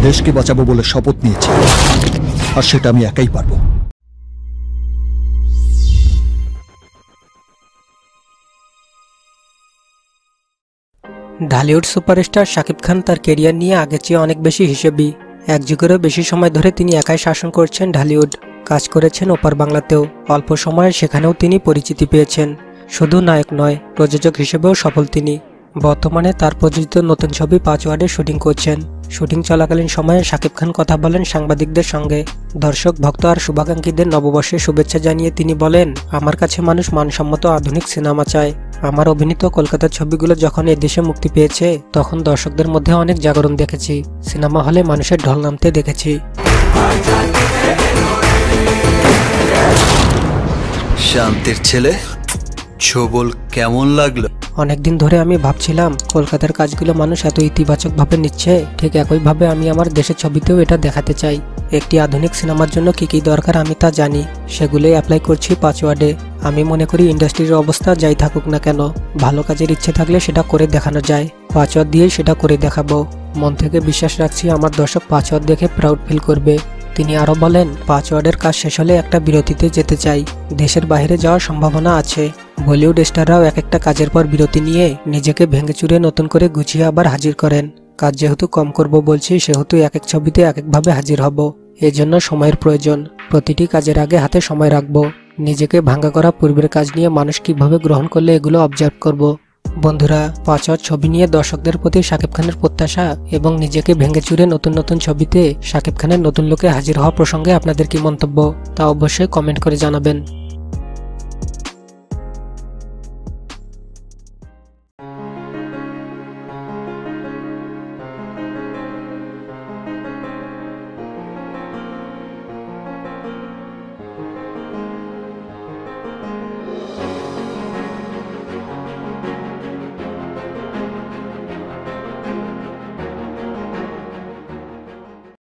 দেশকে বাঁচাবো বলে শপথ নিয়েছি, আর সেটা আমি একাই পারবো। ঢালিউড সুপারস্টার শাকিব খান তার কেরিয়ার নিয়ে আগের চেয়ে অনেক বেশি হিসেবি। এক যুগেরও বেশি সময় ধরে তিনি একাই শাসন করছেন ঢালিউড। কাজ করেছেন ওপার বাংলাতেও, অল্প সময়ে সেখানেও তিনি পরিচিতি পেয়েছেন। শুধু নায়ক নয়, প্রযোজক হিসেবেও সফল তিনি। বর্তমানে তার প্রযোজিত নতুন ছবি 5 ওয়ার্ডে শুটিং করছেন। শুটিং চলাকালীন সময়ে শাকিব খান কথা বলেন সাংবাদিকদের সঙ্গে। দর্শক, ভক্ত আর শুভাকাঙ্ক্ষীদের নববর্ষের শুভেচ্ছা জানিয়ে তিনি বলেন, আমার কাছে মানুষ মানসম্মত আধুনিক সিনেমা চায়। আমার অভিনীত কলকাতার ছবিগুলো যখন এদেশে মুক্তি পেয়েছে তখন দর্শকদের মধ্যে অনেক জাগরণ দেখেছি। সিনেমা হলে মানুষের ঢল নামতে দেখেছি। শান্তির ছেলে, ছবল কেমন লাগলো? অনেকদিন ধরে আমি ভাবছিলাম কলকাতার কাজগুলো মানুষ এত ইতিবাচকভাবে নিচ্ছে, ঠিক একইভাবে আমি আমার দেশের ছবিতেও এটা দেখাতে চাই। একটি আধুনিক সিনেমার জন্য কি কি দরকার আমি তা জানি, সেগুলোই অ্যাপ্লাই করছি 5 ওয়ার্ডে। আমি মনে করি ইন্ডাস্ট্রির অবস্থা যাই থাকুক না কেন, ভালো কাজের ইচ্ছে থাকলে সেটা করে দেখানো যায়। 5 ওয়ার্ড দিয়েই সেটা করে দেখাবো। মন থেকে বিশ্বাস রাখছি আমার দর্শক 5 ওয়ার্ড দেখে প্রাউড ফিল করবে। তিনি আরও বলেন, 5 ওয়ার্ডের কাজ শেষ হলে একটা বিরতিতে যেতে চাই। দেশের বাইরে যাওয়ার সম্ভাবনা আছে। বলিউড স্টাররাও এক একটা কাজের পর বিরতি নিয়ে নিজেকে ভেঙে চুরে নতুন করে গুছিয়ে আবার হাজির করেন। কাজ যেহেতু কম করব বলছি, সেহেতু এক এক ছবিতে এক একভাবে হাজির হব। এজন্য সময়ের প্রয়োজন। প্রতিটি কাজের আগে হাতে সময় রাখবো। নিজেকে ভাঙা করা পূর্বের কাজ নিয়ে মানুষ কিভাবে গ্রহণ করলে এগুলো অবজার্ভ করব। বন্ধুরা, 5 ওয়ার্ড ছবি নিয়ে দর্শকদের প্রতি শাকিব খানের প্রত্যাশা এবং নিজেকে ভেঙে চুরে নতুন নতুন ছবিতে শাকিব খানের নতুন লুকে হাজির হওয়া প্রসঙ্গে আপনাদের কি মন্তব্য, তা অবশ্যই কমেন্ট করে জানাবেন।